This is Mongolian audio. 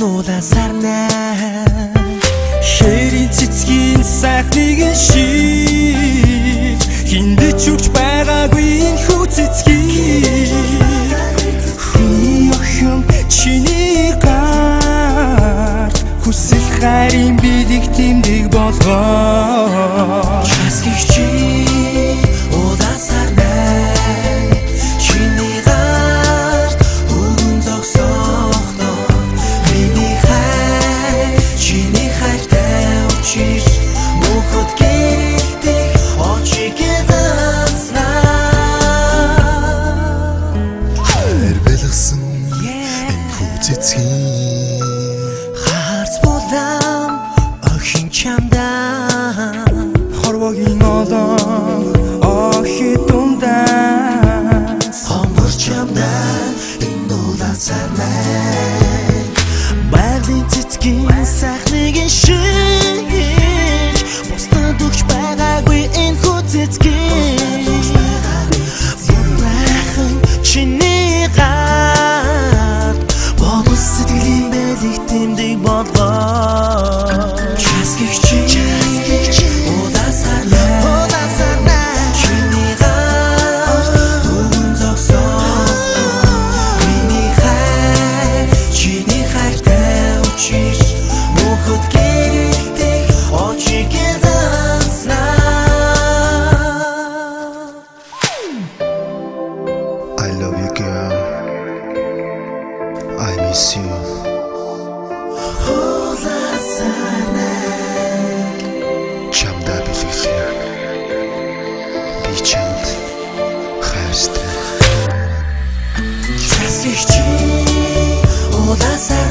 Улаасарнаа хэрийн цэцгийн сайхныг шиг хиндэж өгч байгаагүй энэ хүү цэцгийг хүний охин чиний гар хүсэл хайрын билэг тэмдэг болгоо Часкигчи улаасарнаа чиний гар өгөн зогсохдоо миний хайртай учиж мөхөд гихтэх очиг эзэнснаа хайр бэлгсэн энэ хүү цэцгийн харц болам охин чамдаа хорвогийн олон охи дундаас хомбор чамдаа энэ улаасарнаа байгалийн цэцгийн сайхныг шиг бусдад өгч байгаагүй энэ хүү цэцгийн бурхан чиний гар бомс сэтгэлийн бэлэг тэмдэг болгоо Часкигчи улаасарнаа чиний гар өгөн зогсохдоо миний хайртай учиж мөхөд гихтэх очиг эзэнснаа I love you girl I miss you Чамдаа бэлгэлээ би чамд хайртай Часкигчи улаасарнаа